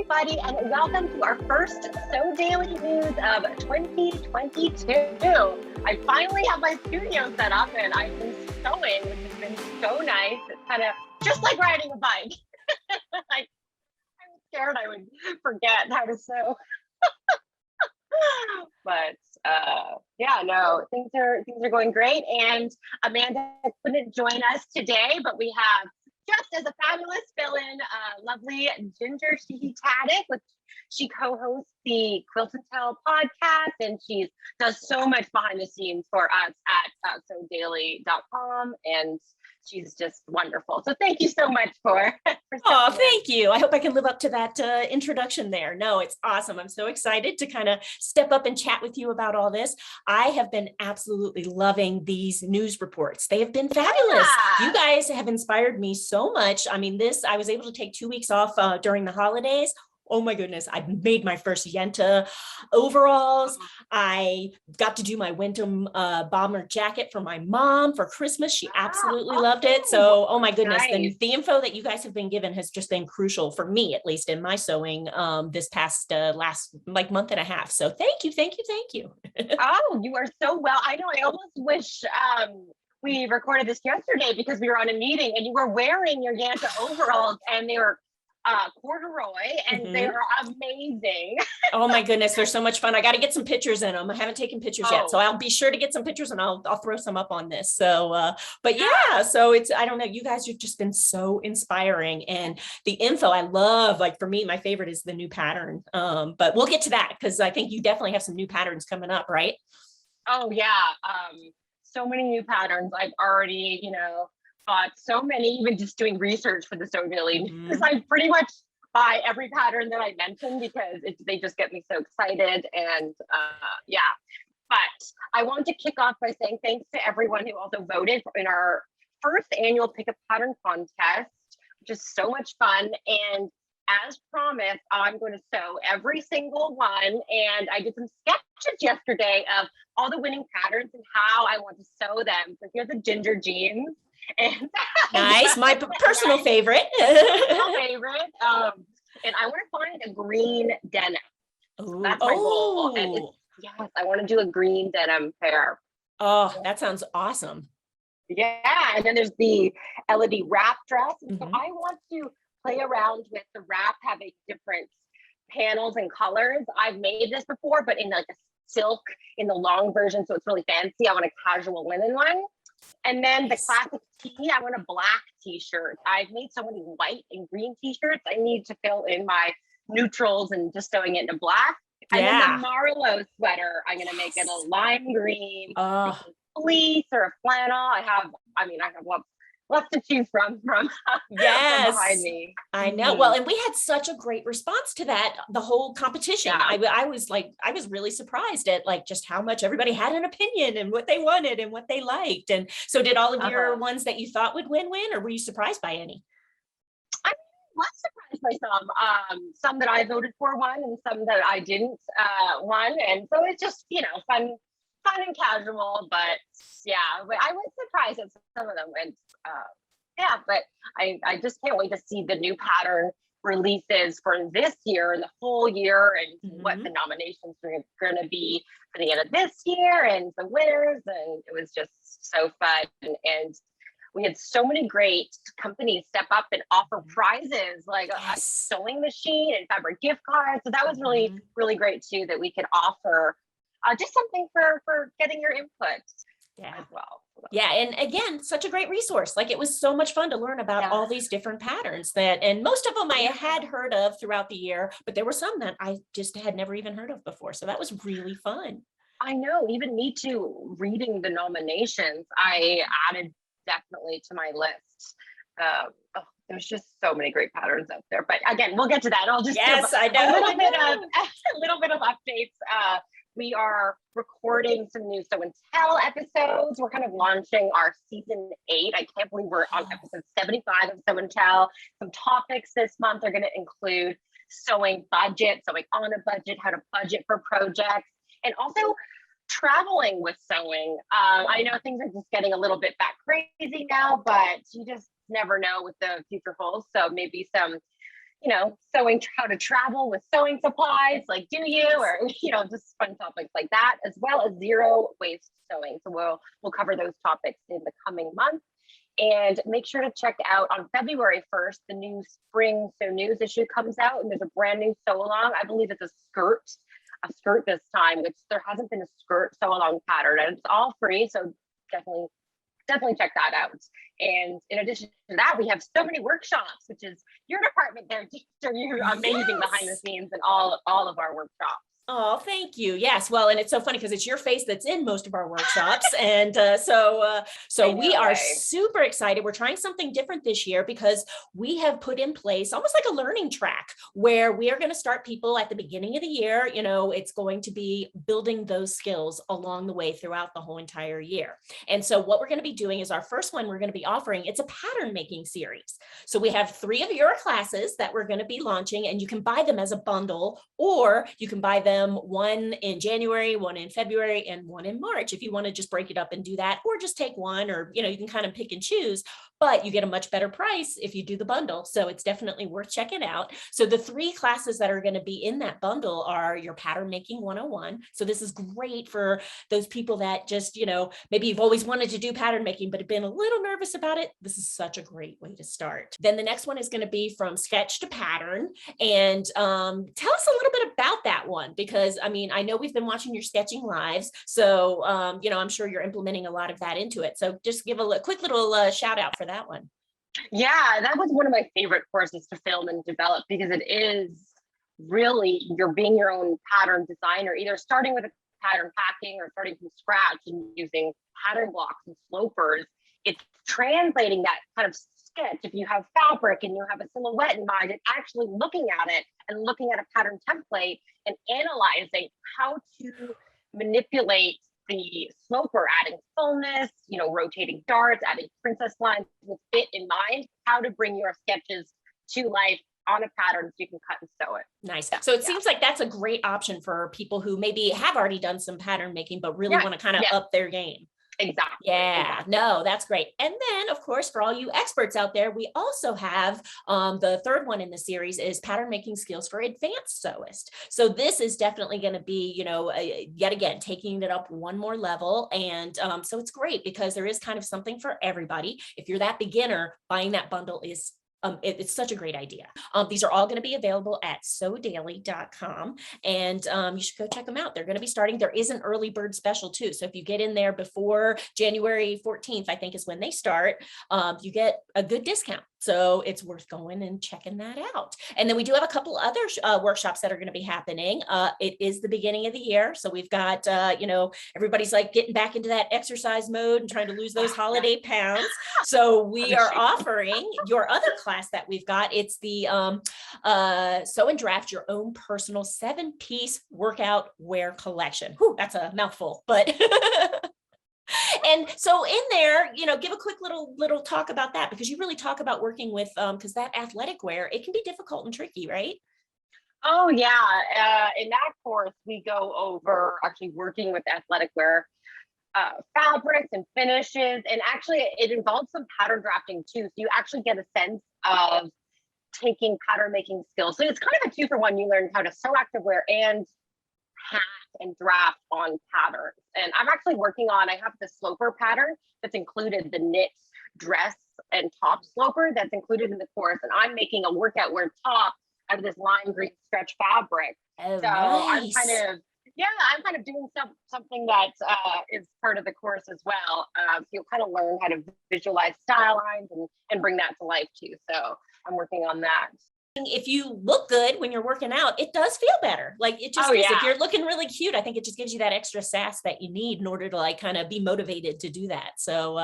everybody, and welcome to our first So Daily News of 2022. I finally have my studio set up and I've been sewing, which has been so nice. It's kind of just like riding a bike. I'm scared I would forget how to sew. But things are going great. And Amanda couldn't join us today, but we have just as a fabulous fill-in, lovely Ginger Taddick, which she co-hosts the Quilt and Tell podcast, and she does so much behind the scenes for us at sodaily.com, and she's just wonderful. So thank you so much for oh, thank you. I hope I can live up to that introduction there. No, it's awesome. I'm so excited to kind of step up and chat with you about all this. I have been absolutely loving these news reports. They have been fabulous. Yeah. You guys have inspired me so much. I mean, I was able to take 2 weeks off during the holidays. Oh my goodness, I made my first Yenta overalls. I got to do my winter bomber jacket for my mom for Christmas. She absolutely loved it. So, oh my goodness, nice. The info that you guys have been given has just been crucial for me, at least in my sewing this past last month and a half. So thank you. Oh, you are so well. I know, I almost wish we recorded this yesterday because we were on a meeting and you were wearing your Yanta overalls and they were corduroy and they are amazing. Oh my goodness, they're so much fun. I got to get some pictures in them. I haven't taken pictures yet, so I'll be sure to get some pictures and I'll throw some up on this. So but yeah, so I don't know, you guys have just been so inspiring, and the info I love. Like for me, my favorite is the new pattern, but we'll get to that because I think you definitely have some new patterns coming up, right? Oh yeah, so many new patterns. I've already bought so many, even just doing research for the So Daily, because I pretty much buy every pattern that I mentioned because they just get me so excited. And but I want to kick off by saying thanks to everyone who also voted in our first annual Pick a Pattern contest, which is so much fun. And as promised, I'm going to sew every single one. And I did some sketches yesterday of all the winning patterns and how I want to sew them. So here's the Ginger jeans. And nice, my personal favorite. And I want to find a green denim. So that's my goal. And yes, I want to do a green denim pair. Oh, that sounds awesome. Yeah, and then there's the LED wrap dress. And so I want to play around with the wrap having different panels and colors. I've made this before, but in like a silk in the long version, so it's really fancy. I want a casual linen one. And then the classic tee, I want a black t-shirt. I've made so many white and green t-shirts. I need to fill in my neutrals and just sewing it into black. Yeah. And then the Marlowe sweater, I'm going to make it a lime green fleece or a flannel. I have lots to choose from yes. from behind me. I know. Well, and we had such a great response to that, the whole competition. Yeah. I was really surprised at just how much everybody had an opinion and what they wanted and what they liked. And so did all of your ones that you thought would win, or were you surprised by any? I was surprised by some that I voted for won and some that I didn't won. And so it's just, fun and casual, but I was surprised that some of them went. But I just can't wait to see the new pattern releases for this year and the whole year, and what the nominations are going to be for the end of this year and the winners. And it was just so fun. And we had so many great companies step up and offer prizes like a sewing machine and fabric gift cards. So that was really, really great too, that we could offer just something for getting your input as well. Yeah. And again, such a great resource. It was so much fun to learn about all these different patterns and most of them I had heard of throughout the year, but there were some that I just had never even heard of before. So that was really fun. I know, even me too, reading the nominations, I added definitely to my list. There's just so many great patterns out there, but again, we'll get to that. I'll just give a little bit of updates. We are recording some new Sew and Tell episodes. We're kind of launching our season 8. I can't believe we're on episode 75 of Sew and Tell. Some topics this month are going to include sewing budget, sewing on a budget, how to budget for projects, and also traveling with sewing. I know things are just getting a little bit back crazy now, but you just never know what the future holds. So maybe some sewing, how to travel with sewing supplies, like do you, or, just fun topics like that, as well as zero waste sewing. So we'll cover those topics in the coming month. And make sure to check out on February 1st, the new Spring Sew News issue comes out, and there's a brand new sew along. I believe it's a skirt this time, which there hasn't been a skirt sew along pattern, and it's all free. So definitely check that out. And in addition to that, we have so many workshops, which is your department there, teacher. You're amazing behind the scenes in all of our workshops. Oh, thank you. Yes. Well, and it's so funny because it's your face that's in most of our workshops. And so we are super excited. We're trying something different this year because we have put in place almost like a learning track where we are going to start people at the beginning of the year. It's going to be building those skills along the way throughout the whole entire year. And so what we're going to be doing is our first one we're going to be offering, it's a pattern making series. So we have 3 of your classes that we're going to be launching, and you can buy them as a bundle, or you can buy them one in January, one in February, and one in March if you want to just break it up and do that, or just take one, or you can kind of pick and choose, but you get a much better price if you do the bundle. So it's definitely worth checking out. So the 3 classes that are going to be in that bundle are your Pattern Making 101. So this is great for those people that just, maybe you've always wanted to do pattern making, but have been a little nervous about it. This is such a great way to start. Then the next one is going to be from sketch to pattern. And tell us a little bit about that one, because I know we've been watching your sketching lives. So, I'm sure you're implementing a lot of that into it. So just give a quick little shout out for that one. Yeah, that was one of my favorite courses to film and develop, because it is really, you're being your own pattern designer, either starting with a pattern packing or starting from scratch and using pattern blocks and slopers. It's translating that kind of sketch. If you have fabric and you have a silhouette in mind, and actually looking at it and looking at a pattern template and analyzing how to manipulate the sloper, adding fullness, rotating darts, adding princess lines with fit in mind, how to bring your sketches to life on a pattern so you can cut and sew it. Nice. So it seems like that's a great option for people who maybe have already done some pattern making, but really want to kind of up their game. Exactly. Yeah, no, that's great. And then, of course, for all you experts out there, we also have the 3rd one in the series is Pattern Making Skills for Advanced Sewist. So this is definitely going to be, yet again, taking it up one more level. And so it's great because there is kind of something for everybody. If you're that beginner, buying that bundle is it's such a great idea. These are all going to be available at sewdaily.com, and you should go check them out. They're going to be starting. There is an early bird special too. So if you get in there before January 14th, I think is when they start, you get a good discount. So it's worth going and checking that out. And then we do have a couple other workshops that are going to be happening. It is the beginning of the year. So we've got, everybody's like getting back into that exercise mode and trying to lose those holiday pounds. So we are offering your other class that we've got. It's the Sew and Draft Your Own Personal 7-Piece Workout Wear Collection. Whew, that's a mouthful, but and so in there, give a quick little talk about that, because you really talk about working with, because that athletic wear, it can be difficult and tricky, right? Oh yeah. In that course, we go over actually working with athletic wear fabrics and finishes, and actually it involves some pattern drafting too. So you actually get a sense of taking pattern making skills. So it's kind of a 2-for-1. You learn how to sew activewear and hack and draft on patterns. And I'm actually working on, I have the sloper pattern that's included, the knit dress and top sloper that's included in the course. And I'm making a workout wear top out of this lime green stretch fabric. Oh, so nice. I'm kind of doing something that is part of the course as well. So you'll kind of learn how to visualize style lines and bring that to life too. So I'm working on that. If you look good when you're working out, it does feel better. Like it just is. If you're looking really cute, I think it just gives you that extra sass that you need in order to like kind of be motivated to do that. So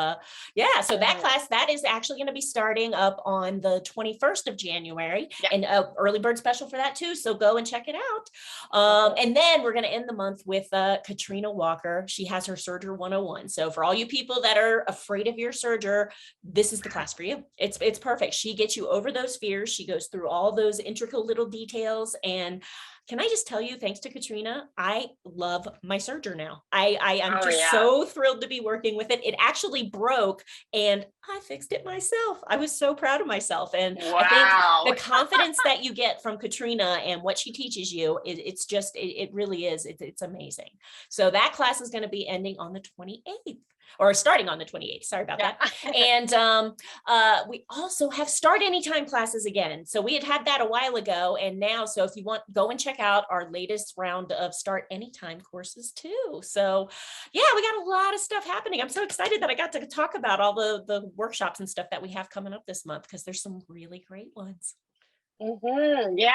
so that class, that is actually going to be starting up on the 21st of January, and early bird special for that too. So go and check it out. And then we're going to end the month with Katrina Walker. She has her Serger 101. So for all you people that are afraid of your serger, this is the class for you. It's perfect. She gets you over those fears. She goes through all those intricate little details. And can I just tell you, thanks to Katrina, I love my serger now. I am so thrilled to be working with it. It actually broke, and I fixed it myself. I was so proud of myself. And I think Wow. the confidence that you get from Katrina and what she teaches you, it's just, it really is, it's amazing. So that class is going to be ending on the 28th. Or starting on the 28th. Sorry about that. And we also have Start Anytime classes again. So we had that a while ago, and now, so if you want, go and check out our latest round of Start Anytime courses too. So yeah, we got a lot of stuff happening. I'm so excited that I got to talk about all the workshops and stuff that we have coming up this month, because there's some really great ones. Yeah,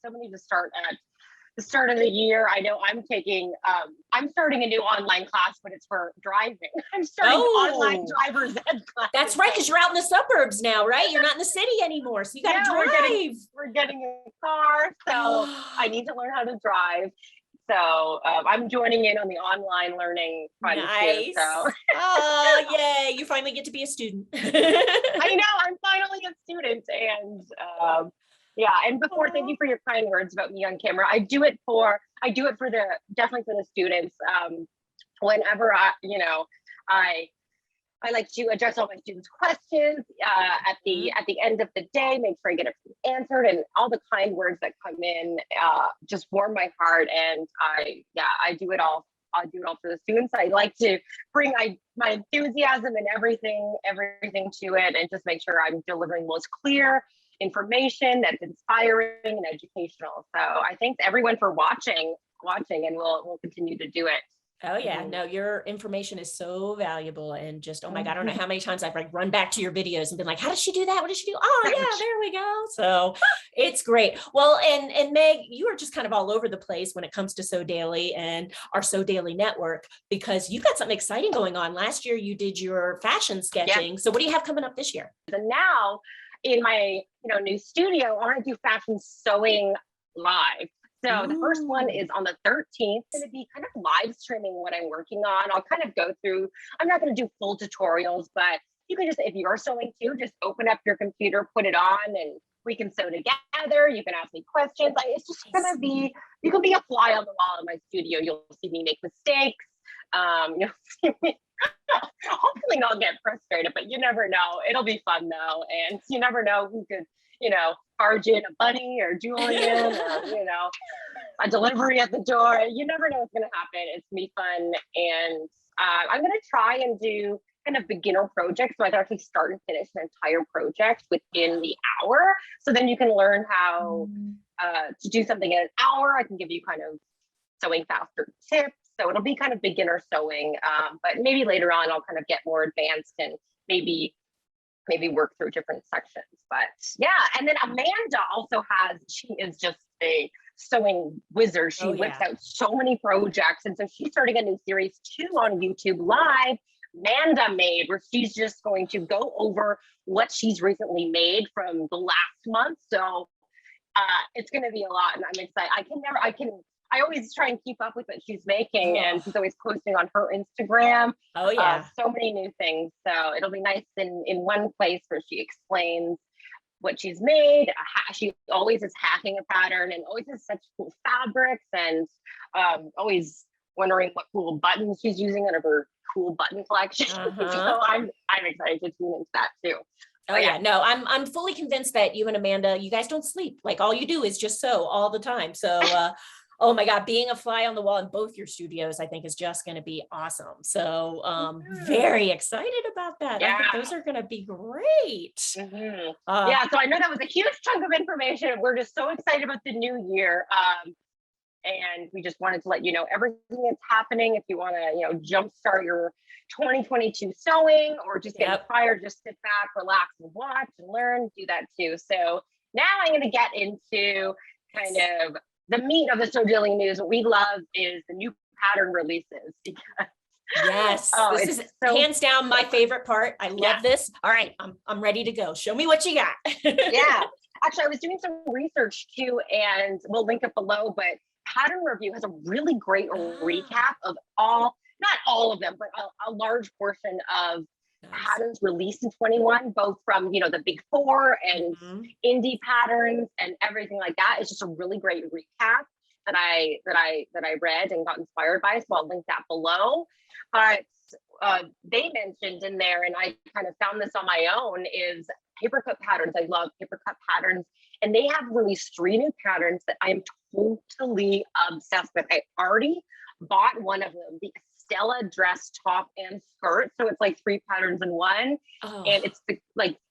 so many to start at the start of the year. I know I'm starting a new online class, but it's for driving. I'm starting online driver's ed class. That's right, because you're out in the suburbs now, right? You're not in the city anymore, so you got to drive. We're getting a car, so I need to learn how to drive. So I'm joining in on the online learning front too. So. Oh, yay! You finally get to be a student. I know, I'm finally a student, and yeah. And before, thank you for your kind words about me on camera. I do it for definitely for the students. Whenever I like to address all my students' questions at the end of the day, make sure I get everything answered, and all the kind words that come in just warm my heart. And I do it all. I do it all for the students. I like to bring my enthusiasm and everything to it, and just make sure I'm delivering most clear information that's inspiring and educational. So I thank everyone for watching, and we'll continue to do it. Oh yeah, no, your information is so valuable, and just, oh my God, I don't know how many times I've like run back to your videos and been like, how does she do that? What does she do? Oh yeah, there we go. So it's great. Well, and Meg, you are just kind of all over the place when it comes to So Daily and our So Daily network, because you've got something exciting going on. Last year you did your fashion sketching. So what do you have coming up this year? And now in my new studio, I want to do fashion sewing live. So the first one is on the 13th. It's going to be kind of live streaming what I'm working on. I'll kind of go through, I'm not going to do full tutorials, but you can just, if you're sewing too, just open up your computer, put it on, and we can sew together. You can ask me questions. It's just going to be, you can be a fly on the wall in my studio. You'll see me make mistakes. You'll see me, hopefully I'll get frustrated, but you never know. It'll be fun though. And you never know who could, barge in a bunny or Julian or, a delivery at the door. You never know what's going to happen. It's going to be fun. And I'm going to try and do kind of beginner projects. So I can actually start and finish an entire project within the hour. So then you can learn how to do something in an hour. I can give you kind of sewing faster tips. So it'll be kind of beginner sewing, but maybe later on I'll kind of get more advanced and maybe work through different sections. But yeah, and then Amanda also she is just a sewing wizard. She whips out so many projects, and so she's starting a new series too on YouTube Live, Manda Made, where she's just going to go over what she's recently made from the last month. So it's going to be a lot, and I'm excited. I always try and keep up with what she's making, and she's always posting on her Instagram. Oh yeah, so many new things. So it'll be nice in one place where she explains what she's made. She always is hacking a pattern and always has such cool fabrics, and always wondering what cool buttons she's using out of her cool button collection. So I'm excited to tune into that too. Oh yeah, no, I'm fully convinced that you and Amanda, you guys don't sleep. Like all you do is just sew all the time. So oh my God, being a fly on the wall in both your studios, I think is just going to be awesome. So very excited about that. Yeah. I think those are going to be great. Yeah, so I know that was a huge chunk of information. We're just so excited about the new year. And we just wanted to let you know everything that's happening. If you want to, jumpstart your 2022 sewing, or just get inspired, just sit back, relax, and watch and learn, do that too. So now I'm going to get into kind of the meat of the So Daily News. What we love is the new pattern releases. Yes, this is hands down my favorite part. I love this. All right, I'm ready to go. Show me what you got. Yeah, actually, I was doing some research too, and we'll link it below, but Pattern Review has a really great recap of not all of them, but a large portion of patterns released in 21, both from the big four and indie patterns and everything like that. It's just a really great recap that I read and got inspired by. So I'll link that below. But they mentioned in there, and I kind of found this on my own, is Papercut patterns. I love Papercut patterns, and they have released 3 new patterns that I am totally obsessed with. I already bought one of them, the Stella dress top and skirt. So it's like 3 patterns in one, and it's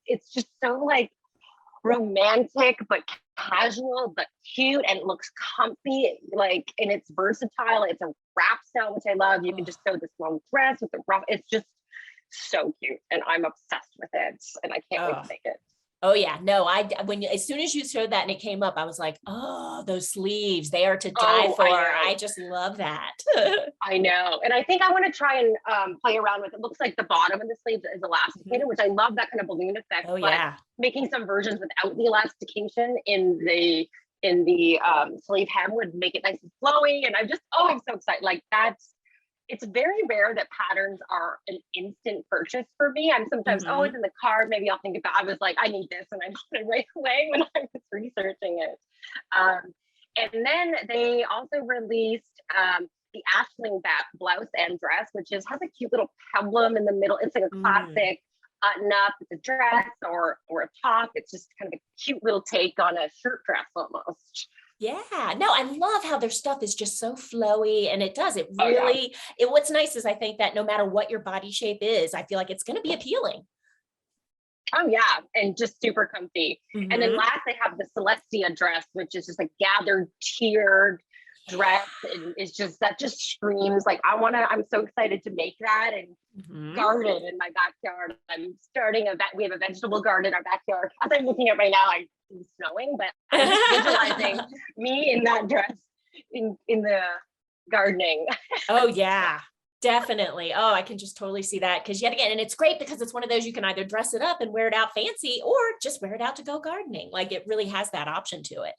it's just so like romantic but casual but cute, and it looks comfy, like, and it's versatile. It's a wrap style, which I love. You can just sew this long dress with the ruff. It's just so cute, and I'm obsessed with it, and I can't wait to make it. Oh yeah, no, as soon as you showed that and it came up, I was like, oh, those sleeves, they are to die for. I just love that. I know. And I think I want to try and play around with it. Looks like the bottom of the sleeves is elasticated, which I love that kind of balloon effect. Oh yeah. Making some versions without the elastication in the sleeve hem would make it nice and flowy. And I'm so excited. Like it's very rare that patterns are an instant purchase for me. I'm sometimes always in the car. Maybe I'll think about, I was like, I need this, and I bought it right away when I was researching it. And then they also released the Ashling blouse and dress, which has a cute little peplum in the middle. It's like a classic button up. It's a dress or a top. It's just kind of a cute little take on a shirt dress almost. Yeah, no, I love how their stuff is just so flowy, and it really, what's nice is I think that no matter what your body shape is, I feel like it's going to be appealing. Oh yeah, and just super comfy. And then last they have the Celestia dress, which is just a gathered tiered dress, and it's just, that just screams like I'm so excited to make that and garden in my backyard. I'm starting we have a vegetable garden in our backyard. As I'm looking at right now, it's snowing, but I'm just visualizing me in that dress in the gardening. Oh yeah, definitely. Oh, I can just totally see that, because yet again, and it's great because it's one of those you can either dress it up and wear it out fancy, or just wear it out to go gardening. Like, it really has that option to it.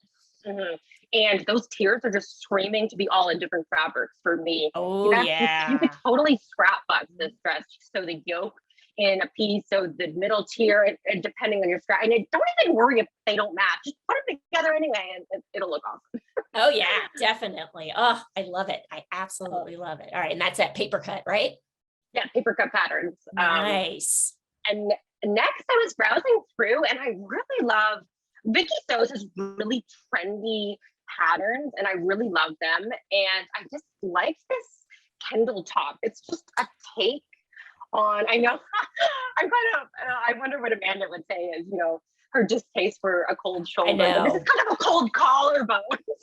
And those tiers are just screaming to be all in different fabrics for me. Oh yeah. You could totally scrapbook this dress. So the yoke in a piece, so the middle tier, and depending on your scrap, and don't even worry if they don't match. Just put them together anyway, and it'll look awesome. Oh yeah, definitely. Oh, I love it. I absolutely love it. All right, and that's at Papercut, right? Yeah, Papercut patterns. Nice. And next, I was browsing through, and I really love Vicky Sews has really trendy patterns, and I really love them. And I just like this Kendall top. It's just a take on, I know, I wonder what Amanda would say is, her distaste for a cold shoulder. This is kind of a cold collarbone.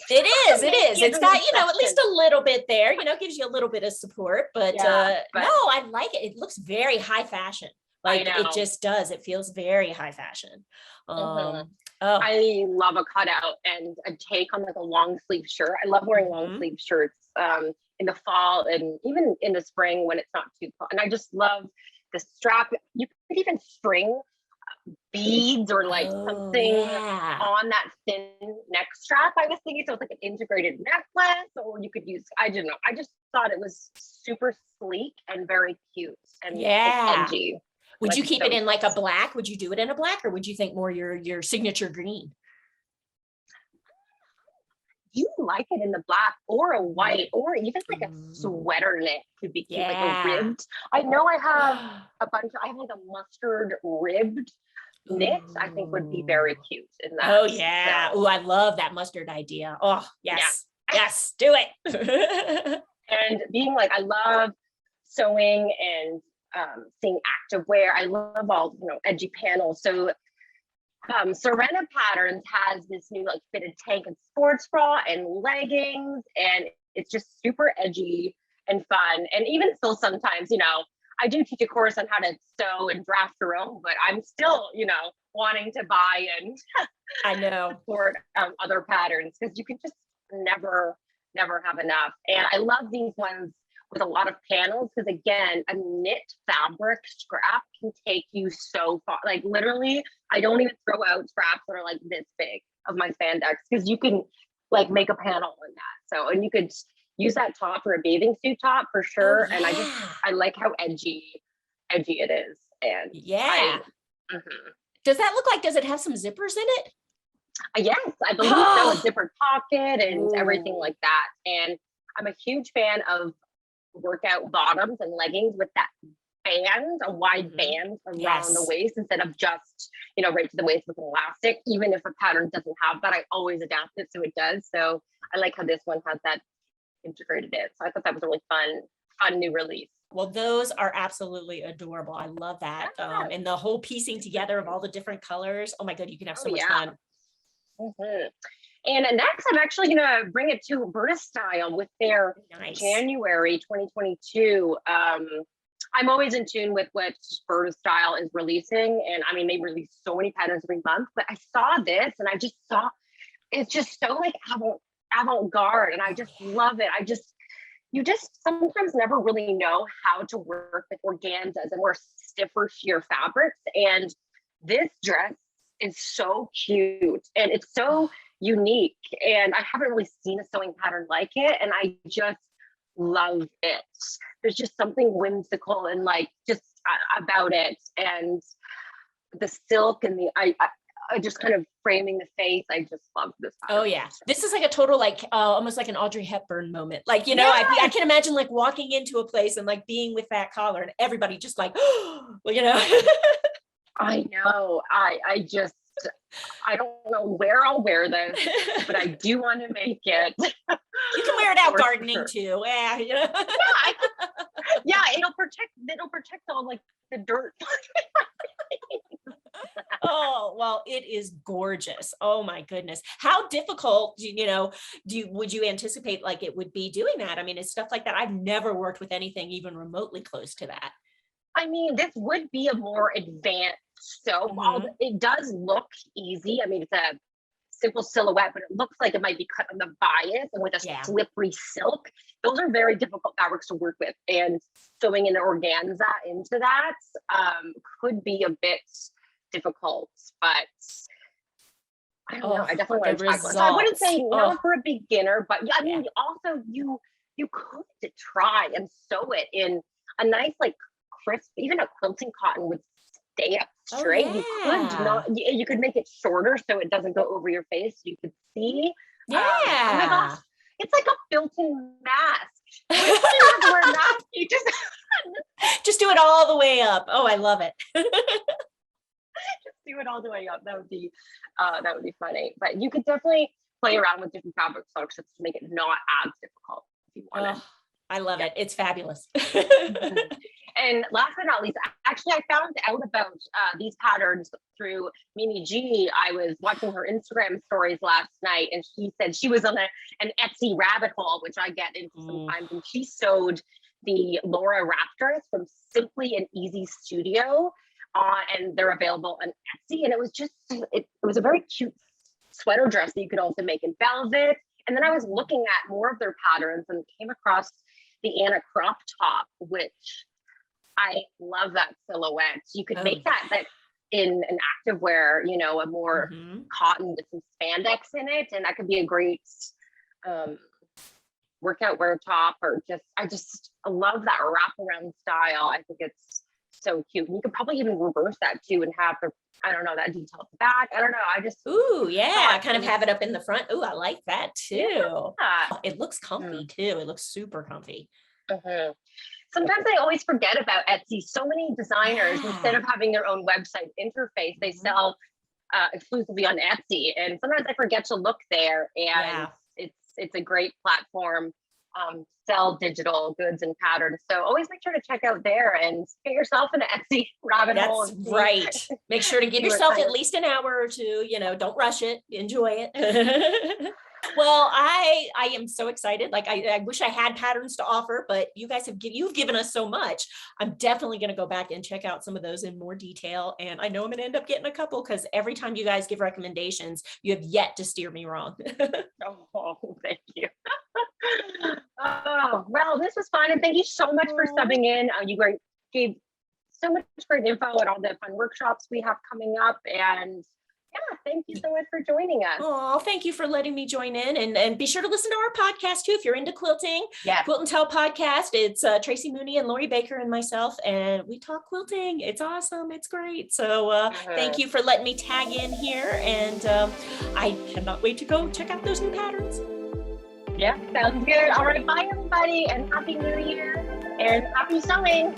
It is. It's got, at least a little bit there, gives you a little bit of support, but no, I like it. It looks very high fashion. Like, it just does. It feels very high fashion. I love a cutout and a take on like a long sleeve shirt. I love wearing long sleeve shirts in the fall and even in the spring when it's not too cold. And I just love the strap. You could even string beads or like something on that thin neck strap. I was thinking, so it's like an integrated necklace, or you could use, I don't know. I just thought it was super sleek and very cute and edgy. Would you keep it in like a black? Would you do it in a black, or would you think more your signature green? You like it in the black or a white, or even like a sweater knit could be cute, like a ribbed. I know I have I have like a mustard ribbed knit. I think would be very cute in that. Oh yeah. So. Oh, I love that mustard idea. Oh yes. Yeah. Yes, do it. And being like, I love sewing and seeing activewear. I love all edgy panels. So Serena Patterns has this new like fitted tank and sports bra and leggings, and it's just super edgy and fun. And even still sometimes, I do teach a course on how to sew and draft your own, but I'm still, wanting to buy and I know support other patterns, because you can just never have enough. And I love these ones with a lot of panels, because again, a knit fabric scrap can take you so far. Like literally, I don't even throw out scraps that are like this big of my spandex, because you can like make a panel in that. So, and you could use that top for a bathing suit top for sure. And I like how edgy it is. And does that look like, does it have some zippers in it? Yes, I believe so. A zipper pocket and everything like that. And I'm a huge fan of workout bottoms and leggings with that band, a wide band around the waist instead of just, right to the waist with an elastic. Even if a pattern doesn't have that, I always adapt it so it does. So I like how this one has that integrated in. So I thought that was a really fun new release. Well, those are absolutely adorable. I love that. And the whole piecing together of all the different colors. Oh my God, you can have so much fun. And next, I'm actually going to bring it to Berta Style with their January 2022. I'm always in tune with what Berta Style is releasing. And I mean, they release so many patterns every month, but I saw this and I just saw, it's just so like avant-garde, and I just love it. You just sometimes never really know how to work with organzas and more stiffer sheer fabrics. And this dress is so cute and it's so unique. And I haven't really seen a sewing pattern like it. And I just love it. There's just something whimsical and like just about it. And the silk and I just kind of framing the face. I just love this pattern. Oh yeah. This is like a total, like almost like an Audrey Hepburn moment. Like, I can imagine like walking into a place and like being with that collar and everybody just like, I know. I don't know where I'll wear this, but I do want to make it. You can wear it out gardening too. Yeah, yeah, it'll protect all like the dirt. Oh, well, it is gorgeous. Oh my goodness. How difficult, would you anticipate like it would be doing that? I mean, it's stuff like that. I've never worked with anything even remotely close to that. I mean, this would be a more advanced sew. It does look easy. I mean, it's a simple silhouette, but it looks like it might be cut on the bias and with a slippery silk. Those are very difficult fabrics to work with, and sewing an organza into that could be a bit difficult, but I don't know. I definitely want to try one. So I wouldn't say not for a beginner, but I mean, also you could try and sew it in a nice like crisp, even a quilting cotton would stay up straight. You could make it shorter so it doesn't go over your face. So you could see. Oh my gosh, it's like a built-in mask. You don't have to wear a mask. You just do it all the way up. Oh, I love it. Just do it all the way up. That would be funny. But you could definitely play around with different fabric selections to make it not as difficult if you wanted. I love it. It's fabulous. And last but not least, actually, I found out about these patterns through Mimi G. I was watching her Instagram stories last night, and she said she was on an Etsy rabbit hole, which I get into sometimes, and she sewed the Laura Raptors from SIMPLYANDEASYstudio, and they're available on Etsy. And it was just, it was a very cute sweater dress that you could also make in velvet. And then I was looking at more of their patterns and came across the Anna crop top, which I love that silhouette. You could make that in an activewear, a more cotton with some spandex in it. And that could be a great workout wear top, or I love that wraparound style. I think it's so cute. And you could probably even reverse that too and have that detail at the back. I don't know. Kind of have it up in the front. Ooh, I like that too. Yeah. It looks comfy too. It looks super comfy. Sometimes I always forget about Etsy. So many designers, instead of having their own website interface, they sell exclusively on Etsy. And sometimes I forget to look there. And it's a great platform to sell digital goods and patterns. So always make sure to check out there and get yourself an Etsy rabbit hole. That's right. Make sure to give yourself at least an hour or two. Don't rush it. Enjoy it. Well, I am so excited. Like I wish I had patterns to offer, but you guys you've given us so much. I'm definitely going to go back and check out some of those in more detail. And I know I'm going to end up getting a couple, because every time you guys give recommendations, you have yet to steer me wrong. Oh, thank you. Oh, well, this was fun. And thank you so much for subbing in. You gave so much great info on all the fun workshops we have coming up. And thank you so much for joining us. Oh, thank you for letting me join in, and be sure to listen to our podcast too if you're into quilting. Quilt and Tell podcast. It's Tracy Mooney and Lori Baker and myself, and we talk quilting. It's awesome. It's great. So thank you for letting me tag in here, and I cannot wait to go check out those new patterns. Yeah, sounds good. All right, bye everybody, and Happy New Year. and happy sewing.